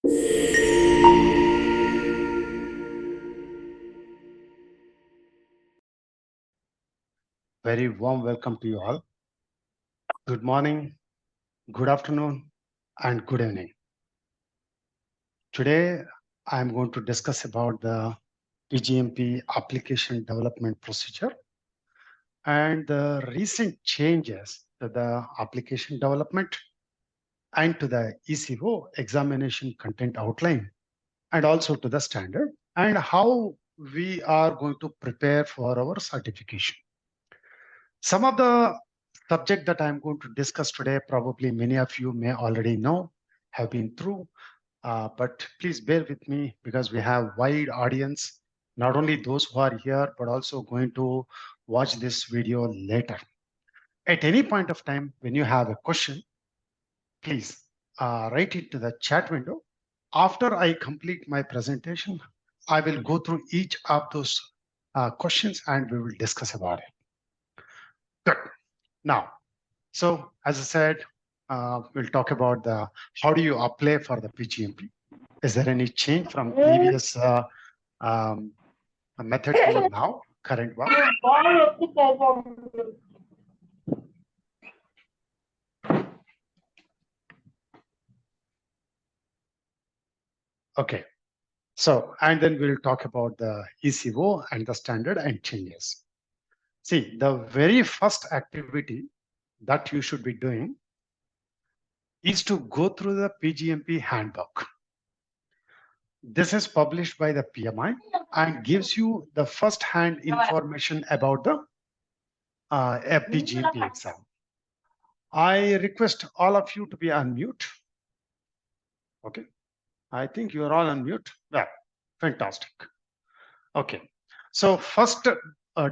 Very warm welcome to you all. Good morning, good afternoon, and good evening. Today, I'm going to discuss about the PgMP application development procedure and the recent changes to the application development and to the ECO examination content outline and also to the standard and how we are going to prepare for our certification. Some of the subject that I'm going to discuss today, probably many of you may already know, have been through, but please bear with me because we have wide audience, not only those who are here, but also going to watch this video later. At any point of time, when you have a question, please write it to the chat window. After I complete my presentation, I will go through each of those questions and we will discuss about it. Good. Now, so as I said, we'll talk about the how do you apply for the PgMP. Is there any change from previous method to now, current one? Okay. So, and then we'll talk about the ECO and the standard and changes. See, the very first activity that you should be doing is to go through the PgMP handbook. This is published by the PMI and gives you the first-hand information about the PgMP exam. I request all of you to be on mute. Okay. I think you are all on mute. Yeah, fantastic. Okay. So first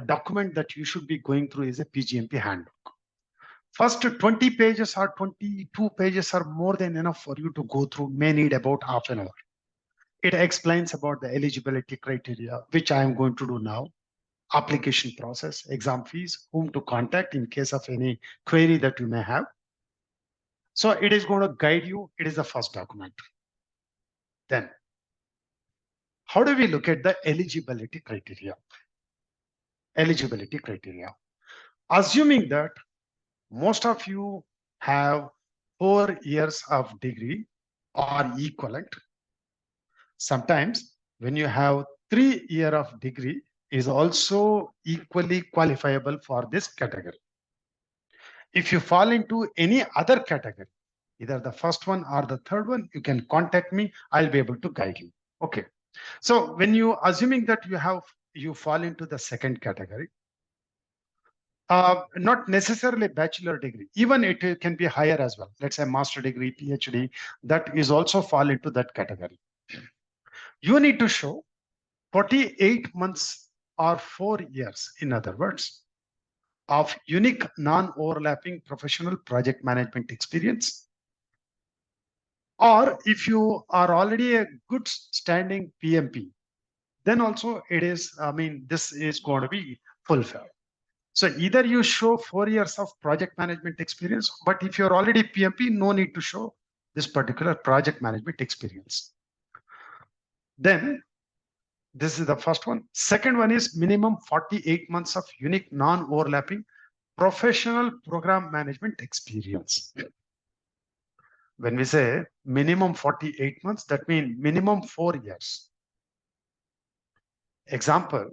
document that you should be going through is a PgMP handbook. First 20 pages or 22 pages are more than enough for you to go through, may need about half an hour. It explains about the eligibility criteria, which I am going to do now, application process, exam fees, whom to contact in case of any query that you may have. So it is going to guide you. It is the first document. Then, how do we look at the eligibility criteria? Eligibility criteria. Assuming that most of you have 4 years of degree or equivalent. Sometimes when you have 3 years of degree is also equally qualifiable for this category. If you fall into any other category, either the first one or the third one, you can contact me. I'll be able to guide you. Okay. So when you assuming that you fall into the second category, not necessarily bachelor degree, even it can be higher as well. Let's say master degree, PhD, that is also fall into that category. You need to show 48 months or 4 years, in other words, of unique non-overlapping professional project management experience. Or if you are already a good standing PMP, then also it is, this is going to be fulfilled. So either you show 4 years of project management experience, but if you're already PMP, no need to show this particular project management experience. Then this is the first one. Second one is minimum 48 months of unique non-overlapping professional program management experience. When we say minimum 48 months, that means minimum 4 years. Example,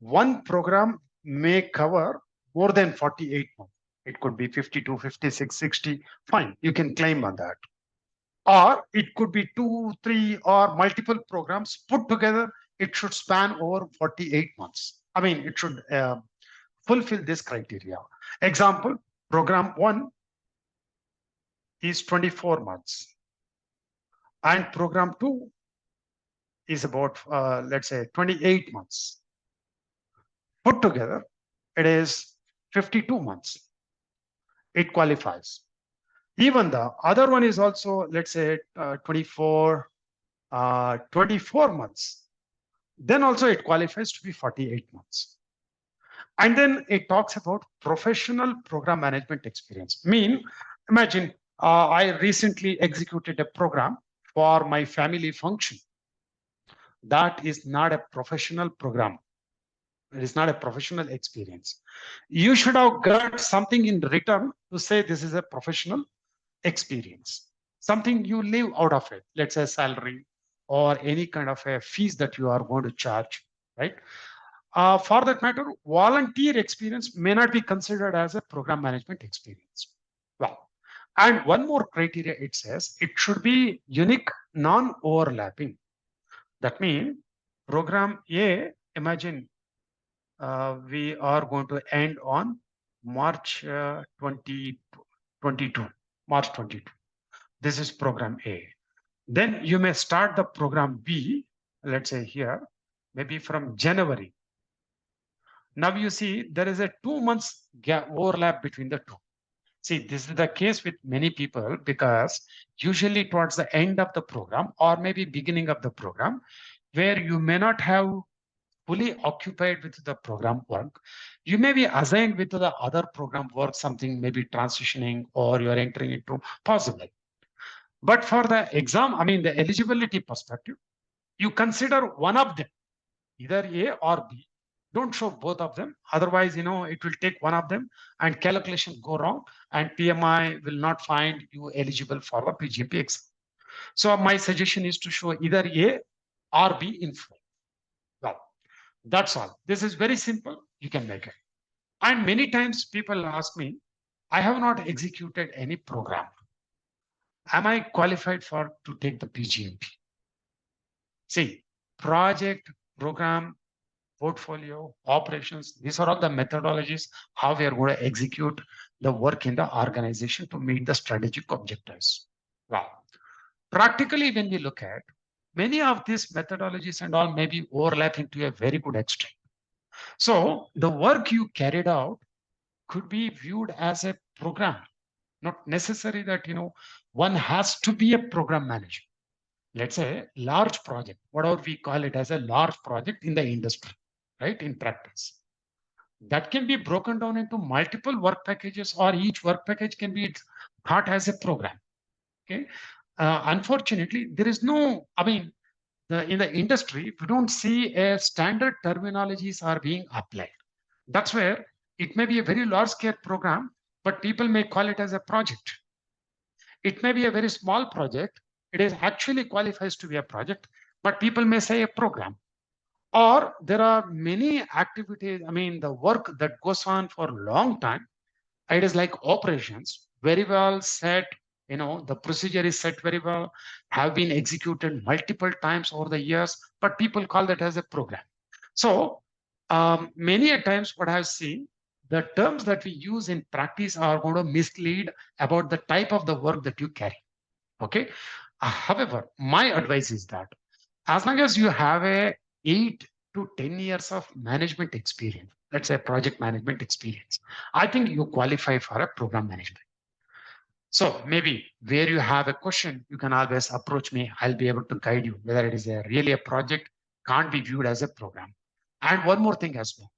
one program may cover more than 48 months. It could be 52, 56, 60. Fine, you can claim on that. Or it could be 2, 3, or multiple programs put together. It should span over 48 months. It should fulfill this criteria. Example, program 1 is 24 months. And program 2 is about, let's say, 28 months. Put together, it is 52 months. It qualifies. Even the other one is also, let's say, 24 months. Then also it qualifies to be 48 months. And then it talks about professional program management experience. Imagine I recently executed a program for my family function. That is not a professional program. It is not a professional experience. You should have got something in return to say this is a professional experience. Something you live out of it, let's say salary or any kind of a fees that you are going to charge, right? For that matter, volunteer experience may not be considered as a program management experience. Well, and one more criteria, it says it should be unique, non-overlapping. That means program A, imagine we are going to end on March 2022, March 22. This is program A. Then you may start the program B, let's say here, maybe from January. Now you see there is a 2 months gap overlap between the two. See, this is the case with many people because usually towards the end of the program or maybe beginning of the program, where you may not have fully occupied with the program work, you may be assigned with the other program work, something maybe transitioning or you're entering into possible. But for the exam, I mean, the eligibility perspective, you consider one of them, either A or B. Don't show both of them. Otherwise, it will take one of them and calculation go wrong and PMI will not find you eligible for the PgMP exam. So my suggestion is to show either A or B in full. Well, that's all. This is very simple. You can make it. And many times people ask me, I have not executed any program. Am I qualified to take the PgMP? See, project, program, portfolio, operations, these are all the methodologies how we are going to execute the work in the organization to meet the strategic objectives. Wow. Practically, when we look at many of these methodologies and all may be overlapping to a very good extent. So the work you carried out could be viewed as a program, not necessary that, one has to be a program manager. Let's say large project, whatever we call it as a large project in the industry, right? In practice, that can be broken down into multiple work packages or each work package can be thought as a program. Okay. Unfortunately, there is no, in the industry, we don't see a standard terminologies are being applied. That's where it may be a very large scale program, but people may call it as a project. It may be a very small project. It is actually qualifies to be a project, but people may say a program. Or there are many activities, the work that goes on for a long time. It is like operations, very well set, the procedure is set very well, have been executed multiple times over the years, but people call that as a program. So many a times what I've seen, the terms that we use in practice are going to mislead about the type of the work that you carry. Okay. However, my advice is that as long as you have a 8 to 10 years of management experience, let's say project management experience, I think you qualify for a program management. So maybe where you have a question, you can always approach me. I'll be able to guide you whether it is really a project, can't be viewed as a program. And one more thing as well.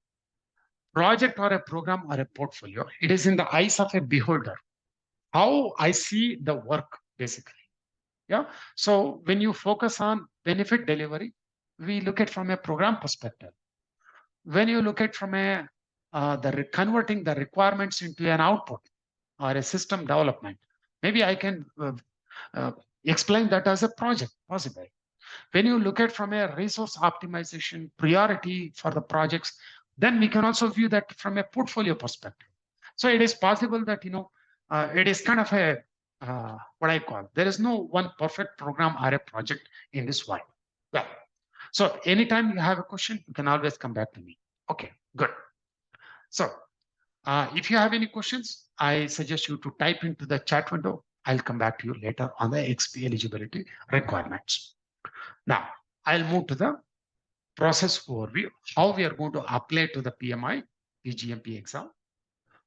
Project or a program or a portfolio, it is in the eyes of a beholder. How I see the work, basically. Yeah. So when you focus on benefit delivery, we look at from a program perspective. When you look at from a converting the requirements into an output or a system development, maybe I can explain that as a project possible. When you look at from a resource optimization priority for the projects, then we can also view that from a portfolio perspective. So it is possible that, it is kind of a, what I call, there is no one perfect program or a project in this world. Well, so anytime you have a question, you can always come back to me. Okay, good. So if you have any questions, I suggest you to type into the chat window. I'll come back to you later on the XP eligibility requirements. Now, I'll move to the process overview, how we are going to apply to the PMI PgMP exam.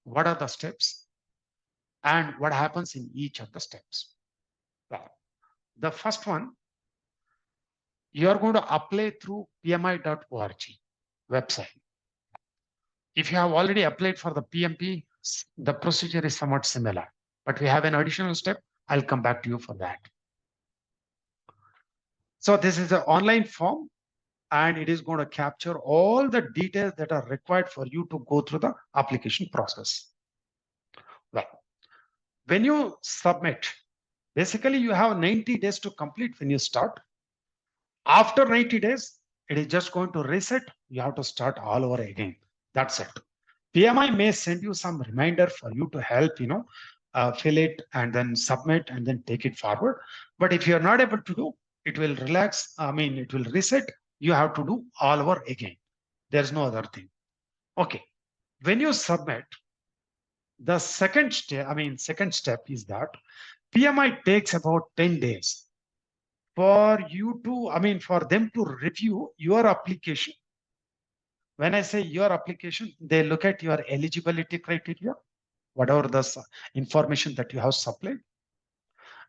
What are the steps and what happens in each of the steps? Well, the first one, you are going to apply through pmi.org website. If you have already applied for the PMP, the procedure is somewhat similar, but we have an additional step. I'll come back to you for that. So this is an online form, and it is going to capture all the details that are required for you to go through the application process. Well, when you submit, basically you have 90 days to complete when you start. After 90 days, it is just going to reset. You have to start all over again. That's it. PMI may send you some reminder for you to help, fill it and then submit and then take it forward. But if you're not able to do, it will relax. I mean, it will reset. You have to do all over again. There's no other thing. Okay. When you submit, the second step is that PMI takes about 10 days for them to review your application. When I say your application, they look at your eligibility criteria, whatever the information that you have supplied.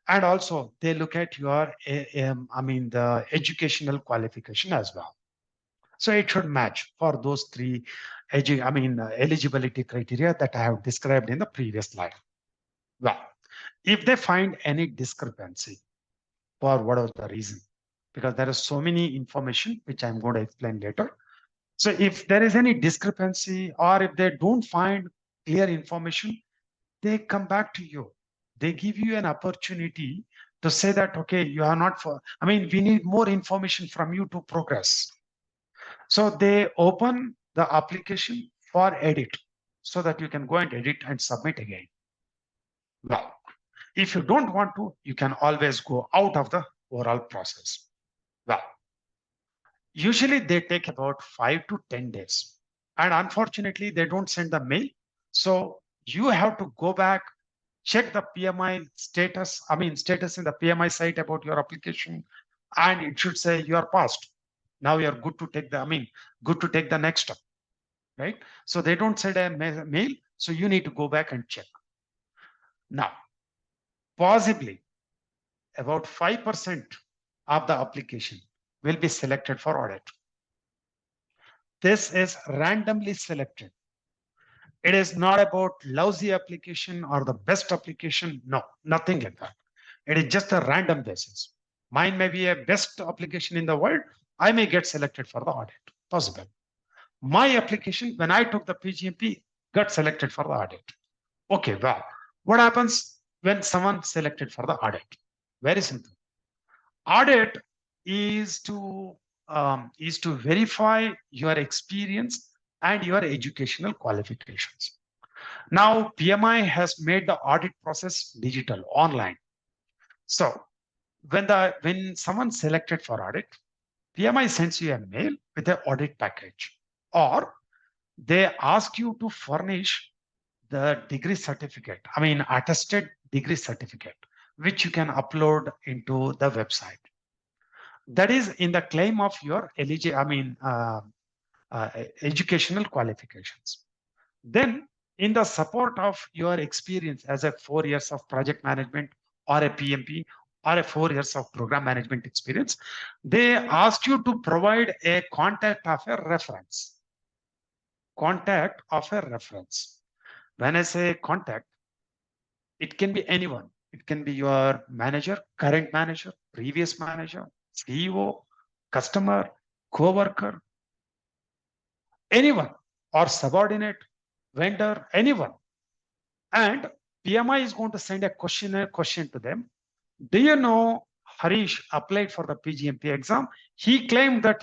And also they look at your, the educational qualification as well. So it should match for those three eligibility criteria that I have described in the previous slide. Well, if they find any discrepancy for whatever the reason, because there is so many information which I'm going to explain later. So if there is any discrepancy or if they don't find clear information, they come back to you. They give you an opportunity to say that, okay, you are not we need more information from you to progress. So they open the application for edit so that you can go and edit and submit again. Well, if you don't want to, you can always go out of the overall process. Well, usually they take about 5 to 10 days. And unfortunately, they don't send the mail. So you have to go back, check the PMI status in the PMI site about your application, and it should say you are passed. Now you are good to take the next step, right? So they don't send a mail, so you need to go back and check. Now, possibly about 5% of the application will be selected for audit. This is randomly selected. It is not about lousy application or the best application. No, nothing like that. It is just a random basis. Mine may be a best application in the world. I may get selected for the audit. Possible. My application, when I took the PgMP, got selected for the audit. Okay, well, what happens when someone selected for the audit? Very simple. Audit is to verify your experience and your educational qualifications. Now, PMI has made the audit process digital, online. So when someone selected for audit, PMI sends you a mail with an audit package, or they ask you to furnish the degree certificate, attested degree certificate, which you can upload into the website. That is in the claim of your educational qualifications. Then in the support of your experience as a 4 years of project management or a PMP or a 4 years of program management experience, they ask you to provide a contact of a reference. Contact of a reference. When I say contact, it can be anyone. It can be your manager, current manager, previous manager, CEO, customer, co-worker, anyone, or subordinate, vendor, anyone. And PMI is going to send a question to them. Do you know Harish applied for the PgMP exam? He claimed that,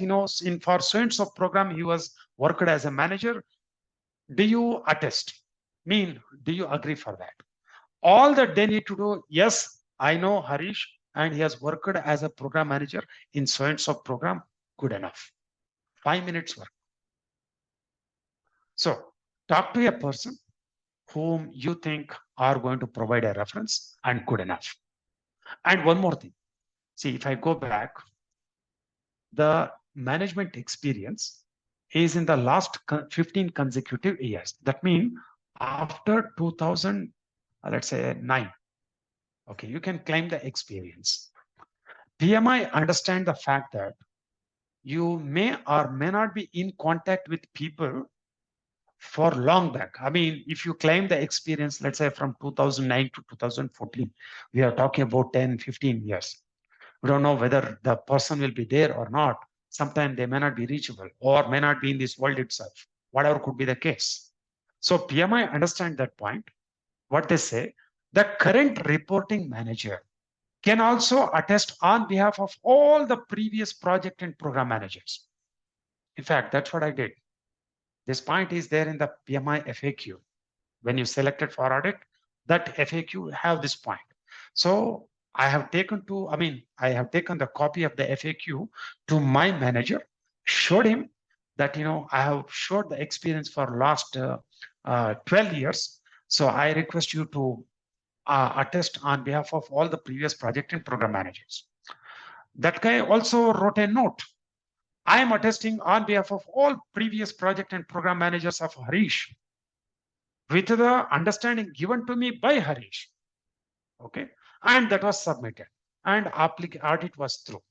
for so-and-so program, he was worked as a manager. Do you attest? Do you agree for that? All that they need to do, yes, I know Harish, and he has worked as a program manager in so-and-so program. Good enough. 5 minutes work. So talk to a person whom you think are going to provide a reference, and good enough. And one more thing. See, if I go back, the management experience is in the last 15 consecutive years. That means after 2000, let's say 9. Okay, you can claim the experience. PMI understand the fact that you may or may not be in contact with people for long back. If you claim the experience, let's say from 2009 to 2014, we are talking about 10, 15 years. We don't know whether the person will be there or not. Sometimes they may not be reachable or may not be in this world itself, whatever could be the case. So PMI understand that point. What they say, the current reporting manager can also attest on behalf of all the previous project and program managers. In fact, that's what I did. This point is there in the PMI FAQ. When you selected for audit, that FAQ have this point. So I have taken the copy of the FAQ to my manager, showed him that, I have showed the experience for last 12 years. So I request you to attest on behalf of all the previous project and program managers. That guy also wrote a note. I am attesting on behalf of all previous project and program managers of Harish with the understanding given to me by Harish. Okay. And that was submitted and audit was through.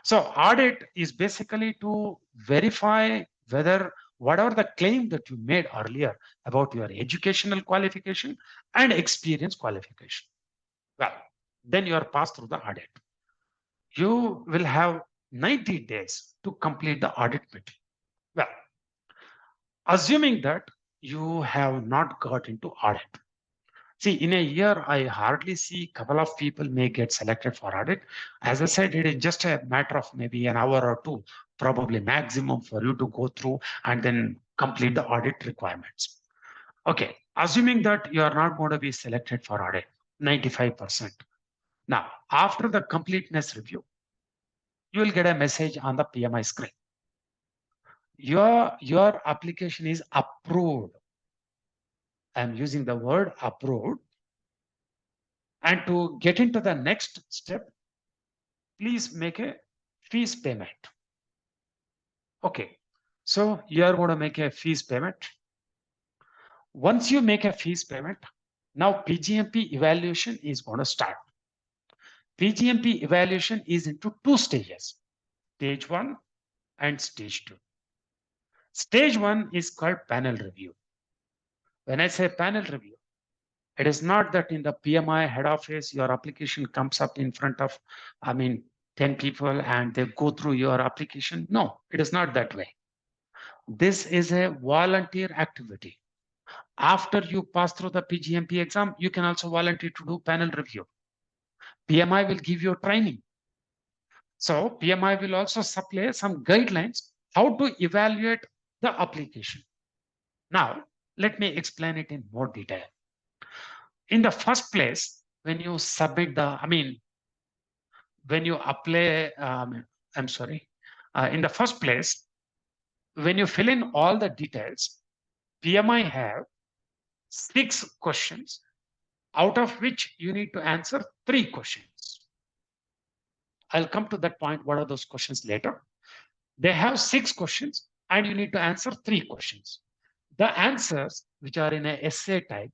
So audit is basically to verify whether whatever the claim that you made earlier about your educational qualification and experience qualification. Well, then you are passed through the audit. You will have 90 days to complete the audit meeting. Well, assuming that you have not got into audit. See, in a year, I hardly see a couple of people may get selected for audit. As I said, it is just a matter of maybe an hour or two, probably maximum for you to go through and then complete the audit requirements. Okay, assuming that you are not going to be selected for audit, 95%. Now, after the completeness review, you will get a message on the PMI screen. Your application is approved. I'm using the word approved. And to get into the next step, please make a fees payment. Okay, so you are going to make a fees payment. Once you make a fees payment, now PGMP evaluation is going to start. PGMP evaluation is into two stages, stage 1 and stage 2. Stage 1 is called panel review. When I say panel review, it is not that in the PMI head office, your application comes up in front of, 10 people and they go through your application. No, it is not that way. This is a volunteer activity. After you pass through the PGMP exam, you can also volunteer to do panel review. PMI will give you training. So PMI will also supply some guidelines how to evaluate the application. Now, let me explain it in more detail. In the first place, when you submit when you apply, in the first place, when you fill in all the details, PMI have 6 questions, out of which you need to answer 3 questions. I'll come to that point. What are those questions later? They have 6 questions and you need to answer 3 questions. The answers, which are in an essay type,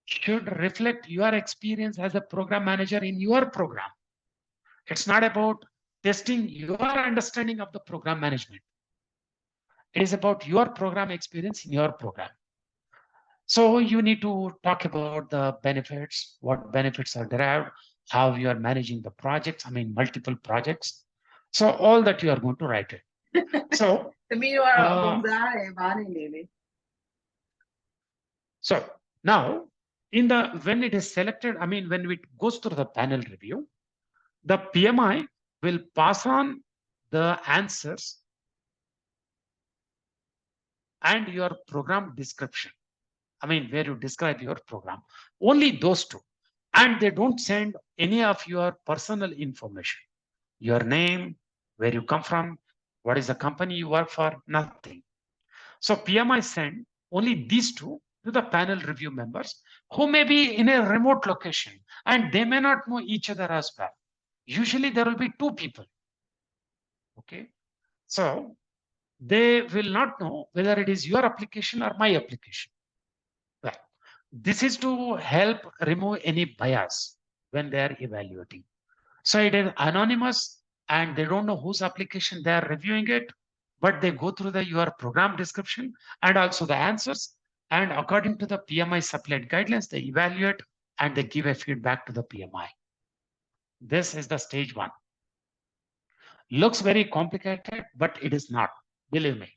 should reflect your experience as a program manager in your program. It's not about testing your understanding of the program management. It is about your program experience in your program. So you need to talk about the benefits, what benefits are derived, how you are managing the projects, multiple projects. So all that you are going to write it. So, so now when it is selected, when it goes through the panel review, the PMI will pass on the answers and your program description. Where you describe your program, only those two. And they don't send any of your personal information, your name, where you come from, what is the company you work for, nothing. So PMI send only these two to the panel review members who may be in a remote location and they may not know each other as well. Usually there will be 2 people. Okay. So they will not know whether it is your application or my application. Well, this is to help remove any bias when they are evaluating. So it is anonymous and they don't know whose application they are reviewing it, but they go through your program description and also the answers. And according to the PMI supplied guidelines, they evaluate and they give a feedback to the PMI. This is the stage one. Looks very complicated, but it is not. Believe me.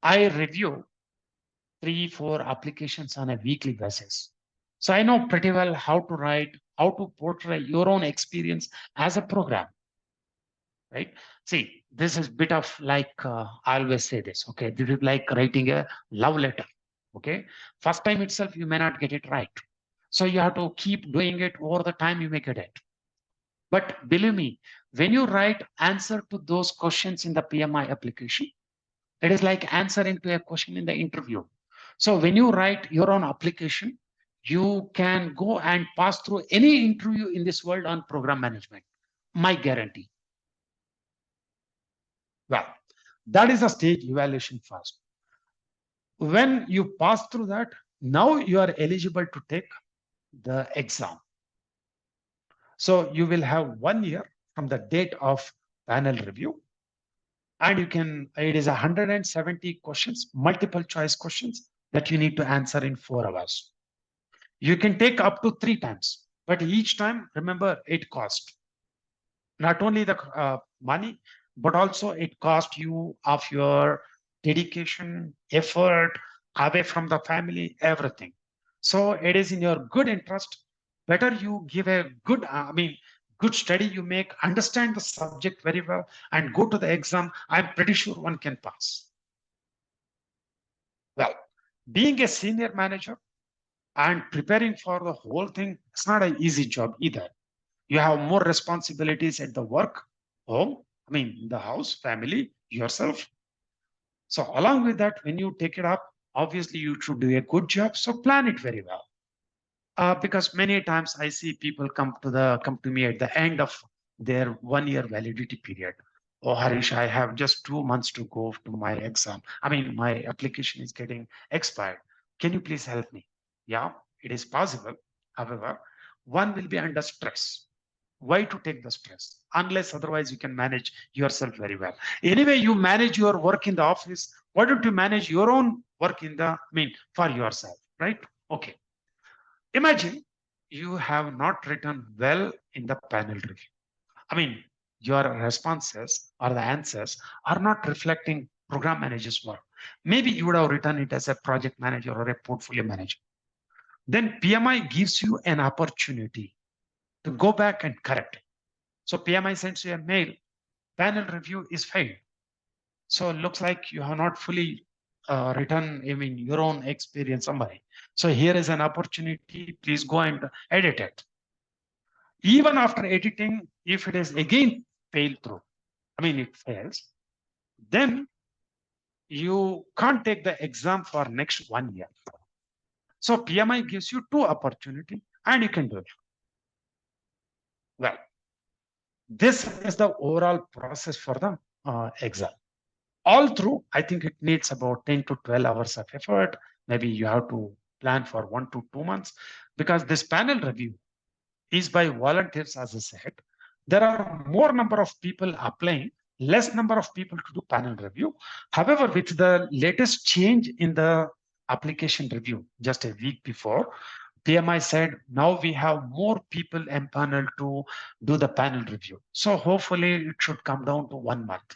I review 3, 4 applications on a weekly basis. So I know pretty well how to write, how to portray your own experience as a program, right? See, this is bit of like, I always say this, okay? This is like writing a love letter, okay? First time itself, you may not get it right. So you have to keep doing it over the time you may get it. But believe me, when you write answer to those questions in the PMI application, it is like answering to a question in the interview. So when you write your own application, you can go and pass through any interview in this world on program management. My guarantee. Well, that is a stage evaluation first. When you pass through that, now you are eligible to take the exam. So you will have 1 year from the date of panel review. And it is 170 questions, multiple choice questions that you need to answer in 4 hours. You can take up to 3 times, but each time, remember, it costs not only the money, but also it costs you of your dedication, effort, away from the family, everything. So it is in your good interest. Better you give a good, good study you make, understand the subject very well, and go to the exam. I'm pretty sure one can pass. Well, being a senior manager and preparing for the whole thing, it's not an easy job either. You have more responsibilities at the work, home, the house, family, yourself. So along with that, when you take it up, obviously you should do a good job. So plan it very well. Because many times I see people come to me at the end of their 1 year validity period. Oh, Harish, I have just 2 months to go to my exam. My application is getting expired. Can you please help me? Yeah, it is possible. However, one will be under stress. Why to take the stress? Unless otherwise you can manage yourself very well. Anyway, you manage your work in the office. Why don't you manage your own work for yourself, right? Okay. Imagine you have not written well in the panel review. Your responses or the answers are not reflecting program manager's work. Maybe you would have written it as a project manager or a portfolio manager. Then PMI gives you an opportunity to go back and correct it. So PMI sends you a mail, panel review is failed. So it looks like you have not fully written, your own experience summary. So here is an opportunity, please go and edit it. Even after editing, if it is again failed through, it fails, then you can't take the exam for next 1 year. So PMI gives you 2 opportunity and you can do it. Well, this is the overall process for the exam. All through, I think it needs about 10 to 12 hours of effort. Maybe you have to plan for 1 to 2 months because this panel review is by volunteers, as I said. There are more number of people applying, less number of people to do panel review. However, with the latest change in the application review just a week before, PMI said, now we have more people empaneled to do the panel review. So hopefully it should come down to 1 month.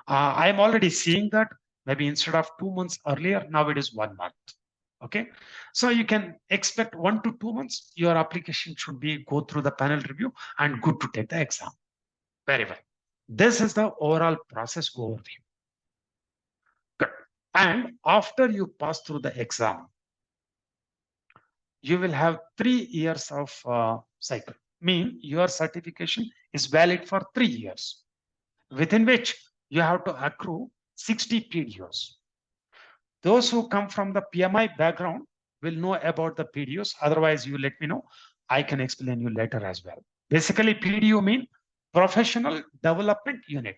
I'm already seeing that maybe instead of 2 months earlier, now it is 1 month. Okay, so you can expect 1 to 2 months, your application should be go through the panel review and good to take the exam. Very well. This is the overall process overview. Good. And after you pass through the exam, you will have 3 years of cycle. Your certification is valid for 3 years, within which you have to accrue 60 PDOs. Those who come from the PMI background will know about the PDOs. Otherwise, you let me know. I can explain you later as well. Basically, PDO mean Professional Development Unit.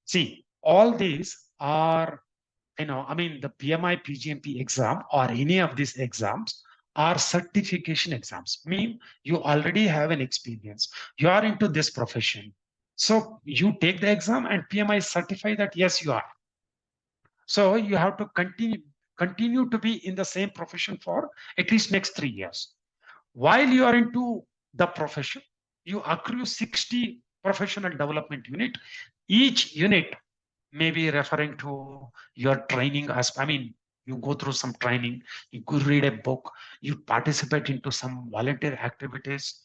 See, all these are, the PMI PgMP exam or any of these exams are certification exams. You already have an experience. You are into this profession. So you take the exam and PMI certify that, yes, you are. So you have to continue to be in the same profession for at least next 3 years. While you are into the profession, you accrue 60 professional development unit. Each unit may be referring to your training as, I mean, you go through some training, you could read a book, you participate into some volunteer activities,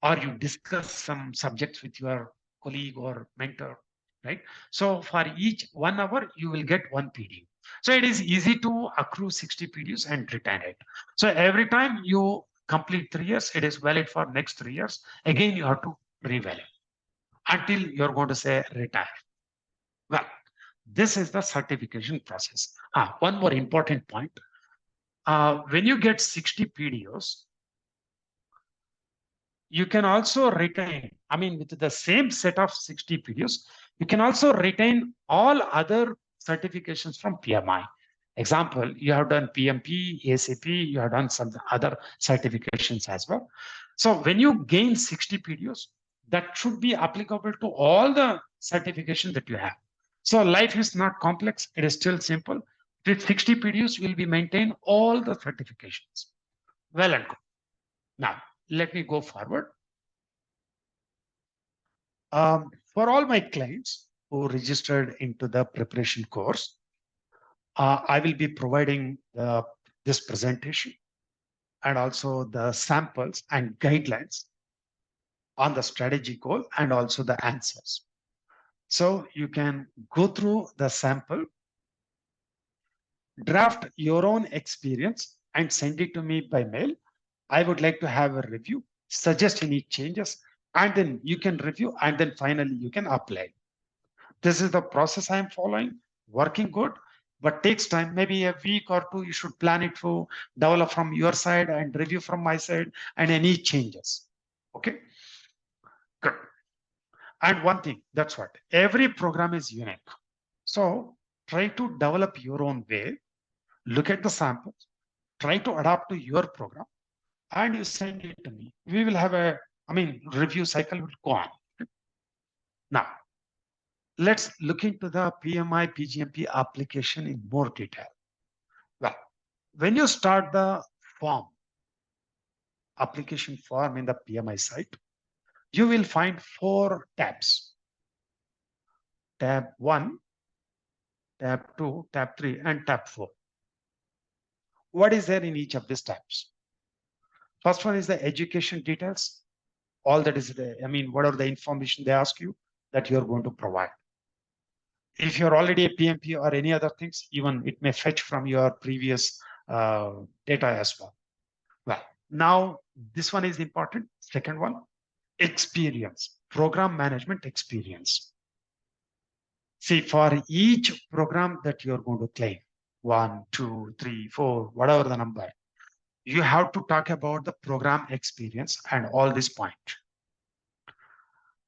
or you discuss some subjects with your colleague or mentor, right? So for each 1 hour, you will get one PDU. So it is easy to accrue 60 PDUs and retain it. So every time you complete 3 years, it is valid for next 3 years. Again, you have to revalid until you're going to say retire. Well, this is the certification process. One more important point. When you get 60 PDOs, you can also retain, I mean, with the same set of 60 PDOs, you can also retain all other certifications from PMI. Example, you have done PMP, ACP, you have done some other certifications as well. So when you gain 60 PDOs, that should be applicable to all the certification that you have. So life is not complex, it is still simple. With 60 PDOs, you will be maintain all the certifications. Well and good. Now, let me go forward. For all my clients who registered into the preparation course, I will be providing this presentation and also the samples and guidelines on the strategy goal and also the answers. So you can go through the sample, draft your own experience and send it to me by mail. I would like to have a review, suggest any changes, and then you can review and then finally you can apply. This is the process I'm following, working good, but takes time, maybe a week or two. You should plan it to develop from your side and review from my side and any changes. Okay, good. And one thing, that's what, every program is unique. So try to develop your own way, look at the samples, try to adapt to your program, and you send it to me. We will have a, I mean, review cycle will go on. Now, let's look into the PMI PgMP application in more detail. Well, when you start the form, application form in the PMI site, you will find 4 tabs. Tab 1, tab 2, tab 3, and tab 4. What is there in each of these tabs? First one is the education details. All that is there. I mean, whatever the information they ask you that you're going to provide. If you're already a PMP or any other things, even it may fetch from your previous data as well. Well, now this one is important. Second one, experience, program management experience. See, for each program that you're going to claim, 1, 2, 3, 4, whatever the number, you have to talk about the program experience and all this point.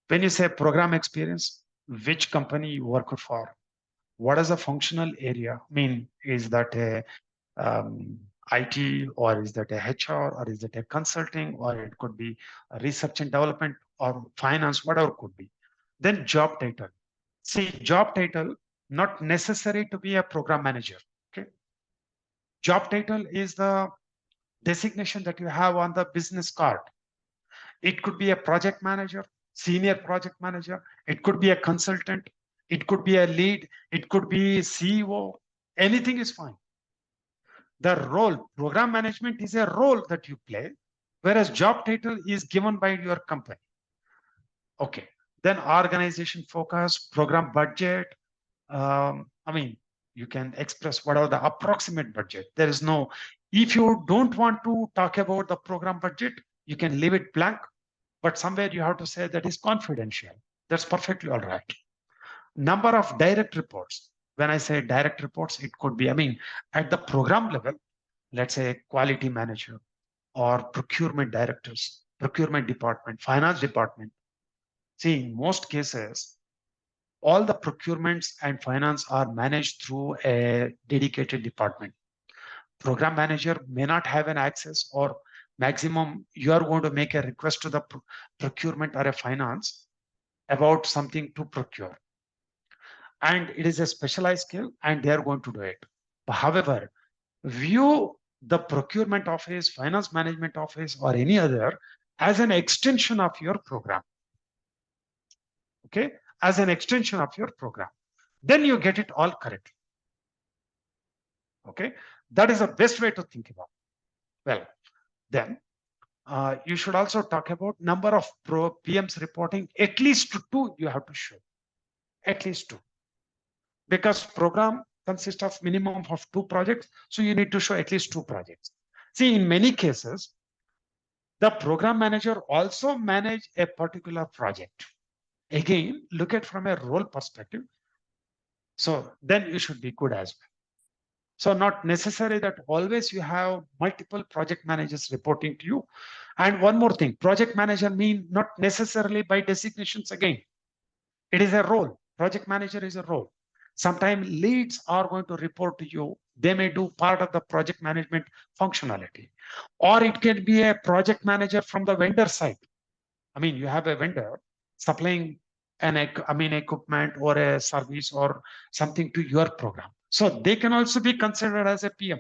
When you say program experience, which company you work for, what is the functional area? I mean, is that a IT, or is that a HR, or is that a consulting, or it could be a research and development or finance, whatever it could be. Then job title. See, job title, not necessary to be a program manager. Okay. Job title is the designation that you have on the business card. It could be a project manager, senior project manager. It could be a consultant. It could be a lead. It could be CEO. Anything is fine. The role, program management is a role that you play, whereas job title is given by your company. Okay. Then organization focus, program budget. I mean, you can express whatever the approximate budget. There is no, if you don't want to talk about the program budget, you can leave it blank, but somewhere you have to say that is confidential. That's perfectly all right. Number of direct reports. When I say direct reports, it could be, I mean, at the program level, let's say quality manager or procurement directors, procurement department, finance department. See, in most cases, all the procurements and finance are managed through a dedicated department. Program manager may not have an access, or maximum you are going to make a request to the procurement or a finance about something to procure. And it is a specialized skill and they are going to do it. However, view the procurement office, finance management office, or any other as an extension of your program. Okay, as an extension of your program. Then you get it all correct. Okay, that is the best way to think about it. Well, then you should also talk about number of PMs reporting. At least 2 you have to show. At least 2. Because program consists of minimum of 2 projects. So you need to show at least 2 projects. See, in many cases, the program manager also manage a particular project. Again, look at from a role perspective. So then you should be good as well. So not necessary that always you have multiple project managers reporting to you. And one more thing, project manager mean not necessarily by designations again. It is a role. Project manager is a role. Sometimes leads are going to report to you. They may do part of the project management functionality. Or it can be a project manager from the vendor side. I mean, you have a vendor supplying equipment or a service or something to your program. So they can also be considered as a PM.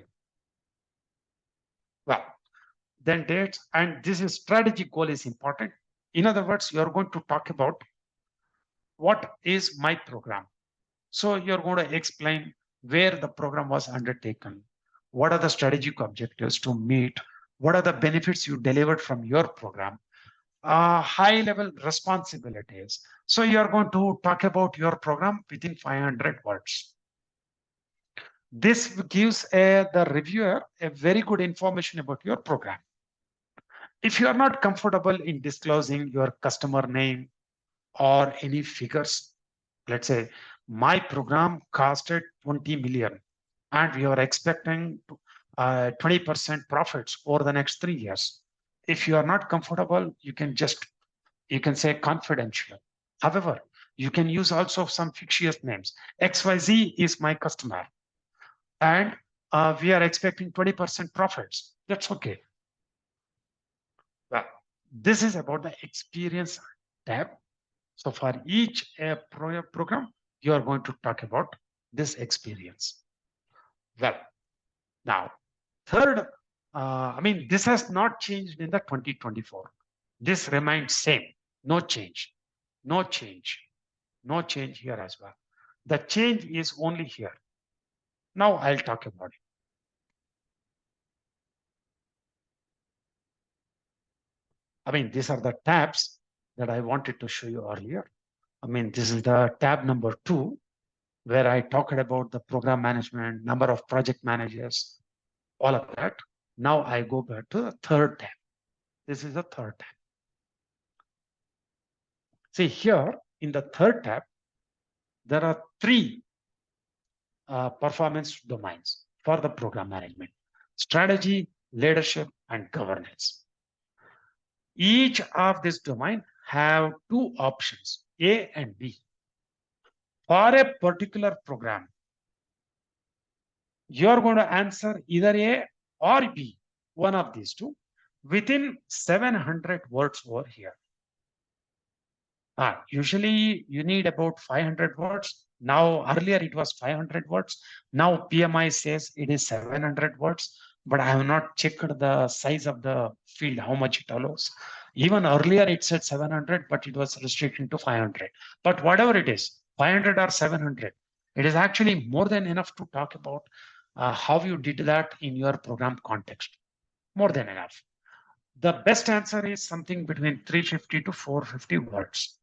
Well, then dates, and this is strategic goal is important. In other words, you're going to talk about what is my program. So you're going to explain where the program was undertaken, what are the strategic objectives to meet, what are the benefits you delivered from your program, high level responsibilities. So you're going to talk about your program within 500 words. This gives the reviewer a very good information about your program. If you are not comfortable in disclosing your customer name or any figures, let's say my program costed 20 million and we are expecting 20% profits over the next 3 years. If you are not comfortable, you can say confidential. However, you can use also some fictitious names. XYZ is my customer and we are expecting 20% profits. That's okay. Well, this is about the experience tab. So for each program, you are going to talk about this experience. Well, now, third, this has not changed in the 2024. This remains same, no change, no change, no change here as well. The change is only here. Now I'll talk about it. These are the tabs that I wanted to show you earlier. This is the tab number 2, where I talked about the program management, number of project managers, all of that. Now I go back to the third tab. This is the third tab. See here in the third tab, there are 3 performance domains for the program management: strategy, leadership, and governance. Each of this domain have 2 options, A and B. For a particular program, you're going to answer either A or B, one of these 2, within 700 words over here. Usually you need about 500 words. Now, earlier it was 500 words. Now PMI says it is 700 words, but I have not checked the size of the field, how much it allows. Even earlier it said 700, but it was restricted to 500. But whatever it is, 500 or 700, it is actually more than enough to talk about how you did that in your program context. More than enough. The best answer is something between 350 to 450 words.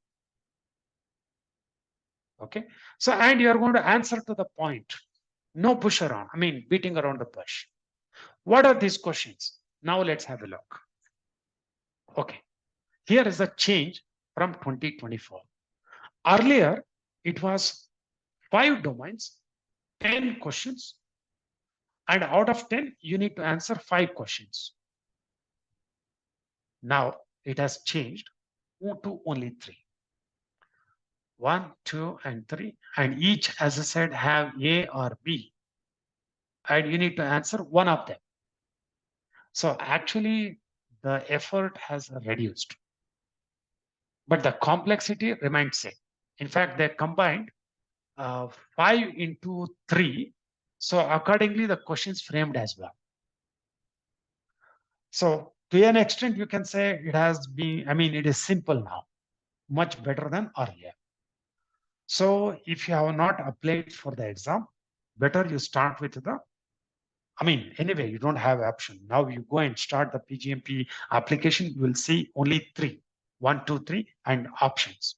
Okay, so and you're going to answer to the point, no push around, beating around the bush. What are these questions? Now let's have a look. Okay, here is the change from 2024. Earlier, it was 5 domains, 10 questions, and out of 10, you need to answer 5 questions. Now it has changed to only 3. 1, 2, and 3, and each, as I said, have A or B, and you need to answer one of them. So actually, the effort has reduced, but the complexity remains same. In fact, they combined 5 into 3. So accordingly, the questions framed as well. So To an extent, you can say it has been, it is simple now, much better than earlier. So if you have not applied for the exam, better you start with anyway, you don't have option. Now you go and start the PGMP application, you will see only three, 1, 2, 3, and options.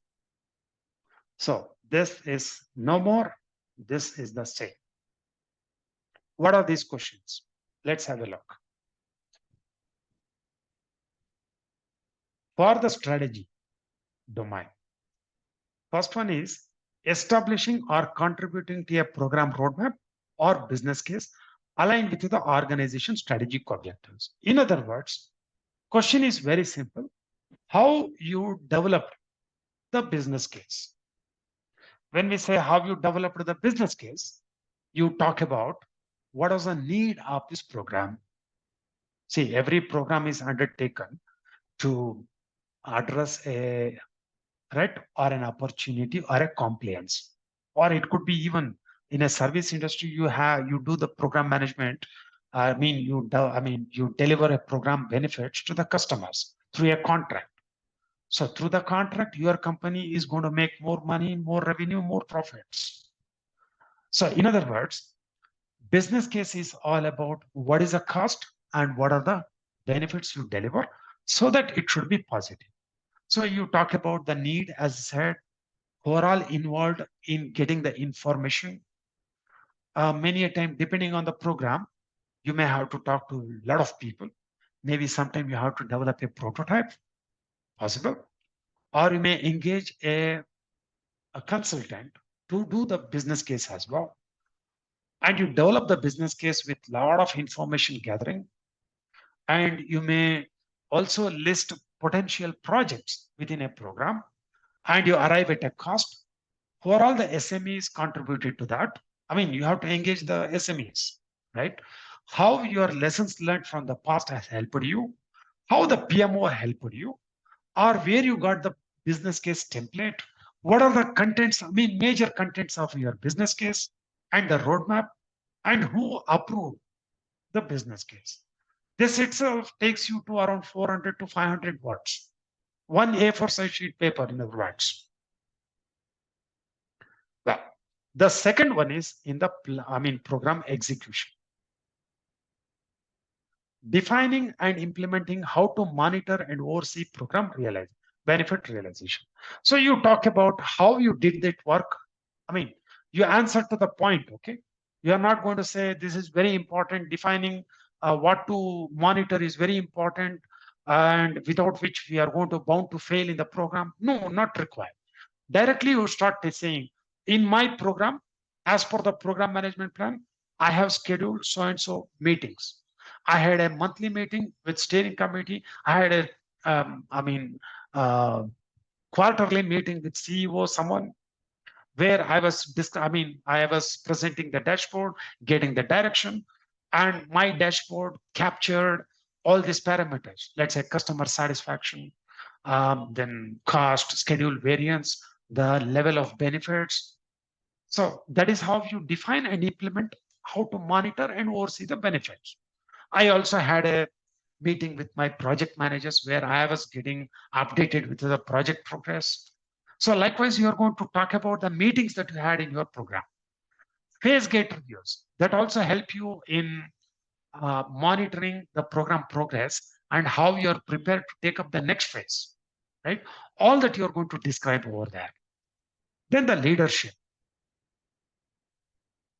So this is no more, this is the same. What are these questions? Let's have a look. For the strategy domain, first one is establishing or contributing to a program roadmap or business case aligned with the organization strategic objectives. In other words, question is very simple. How you developed the business case. When we say how you developed the business case, you talk about what is the need of this program. See, every program is undertaken to address a threat or an opportunity or a compliance, or it could be even in a service industry. You do the program management. You deliver a program benefits to the customers through a contract. So through the contract, your company is going to make more money, more revenue, more profits. So in other words, business case is all about what is the cost and what are the benefits you deliver so that it should be positive. So you talk about the need, as I said, who are all involved in getting the information. Many a time, depending on the program, you may have to talk to a lot of people. Maybe sometime you have to develop a prototype, possible, or you may engage a consultant to do the business case as well. And you develop the business case with a lot of information gathering. And you may also list potential projects within a program, and you arrive at a cost. Who are all the SMEs contributed to that? You have to engage the SMEs, right? How your lessons learned from the past has helped you, how the PMO helped you, or where you got the business case template. What are the contents, major contents of your business case and the roadmap, and who approved the business case. This itself takes you to around 400 to 500 words. One A4 size sheet paper, in other words. Well, the second one is in the program execution. Defining and implementing how to monitor and oversee program benefit realization. So you talk about how you did that work. You answer to the point, okay? You are not going to say this is very important. Defining what to monitor is very important, and without which we are going to bound to fail in the program. No, not required. Directly you start saying, in my program, as per the program management plan, I have scheduled so and so meetings. I had a monthly meeting with steering committee. I had a quarterly meeting with CEO, someone where I was presenting the dashboard, getting the direction, and my dashboard captured all these parameters. Let's say customer satisfaction, then cost, schedule variance, the level of benefits. So that is how you define and implement how to monitor and oversee the benefits. I also had a meeting with my project managers where I was getting updated with the project progress. So likewise, you're going to talk about the meetings that you had in your program. Phase gate reviews that also help you in monitoring the program progress and how you're prepared to take up the next phase, right? All that you're going to describe over there. Then the leadership.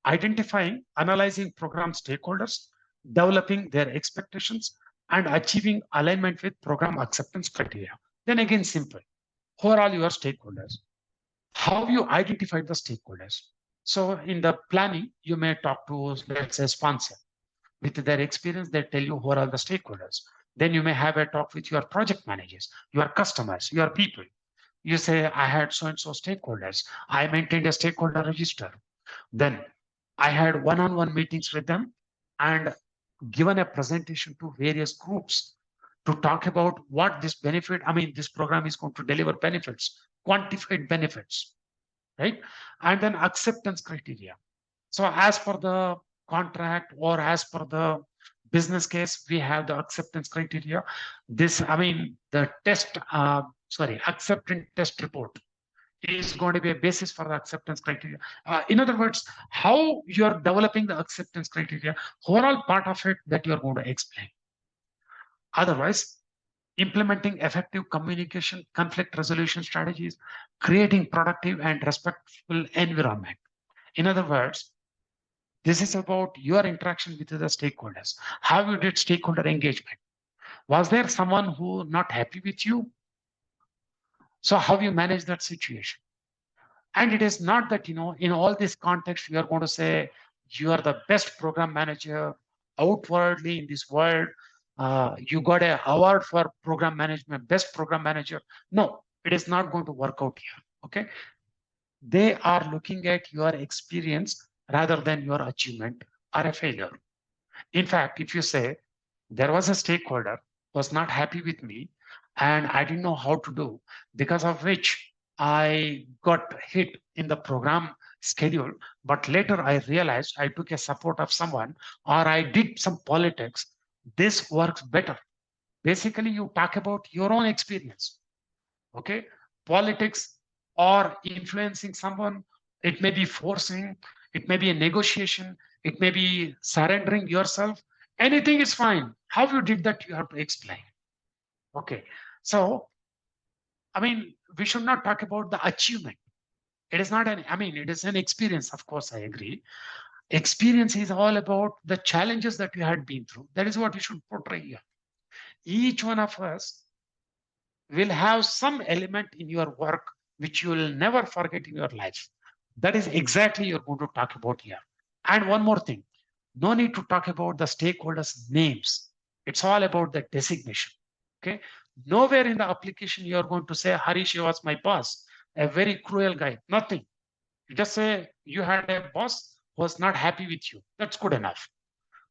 Identifying, analyzing program stakeholders, developing their expectations, and achieving alignment with program acceptance criteria. Then again, simple. Who are all your stakeholders? How you identify the stakeholders? So in the planning, you may talk to, let's say, sponsor. With their experience, they tell you who are all the stakeholders. Then you may have a talk with your project managers, your customers, your people. You say, I had so-and-so stakeholders. I maintained a stakeholder register. Then I had one-on-one meetings with them and given a presentation to various groups to talk about what this benefit, this program is going to deliver benefits, quantified benefits, right? And then acceptance criteria. So as per the contract or as per the business case, we have the acceptance criteria. This, I mean, the test, acceptance test report is going to be a basis for the acceptance criteria. In other words, how you're developing the acceptance criteria, overall part of it that you're going to explain. Otherwise, implementing effective communication, conflict resolution strategies, creating productive and respectful environment. In other words, this is about your interaction with the stakeholders. How you did stakeholder engagement. Was there someone who not happy with you? So how you manage that situation? And it is not that, in all this context, you are going to say you are the best program manager outwardly in this world. You got an award for program management, best program manager. No, it is not going to work out here. Okay. They are looking at your experience rather than your achievement or a failure. In fact, if you say there was a stakeholder who was not happy with me and I didn't know how to do, because of which I got hit in the program schedule, but later I realized I took a support of someone or I did some politics. This works better. Basically, you talk about your own experience. Okay. Politics or influencing someone, it may be forcing, it may be a negotiation, it may be surrendering yourself. Anything is fine. How you did that, you have to explain. Okay. So, I mean, we should not talk about the achievement. It is not it is an experience. Of course, I agree. Experience is all about the challenges that you had been through. That is what you should portray here. Each one of us will have some element in your work which you will never forget in your life. That is exactly you're going to talk about here. And one more thing, no need to talk about the stakeholders' names. It's all about the designation. Okay. Nowhere in the application you're going to say Harish was my boss, a very cruel guy. Nothing. You just say you had a boss who was not happy with you. That's good enough.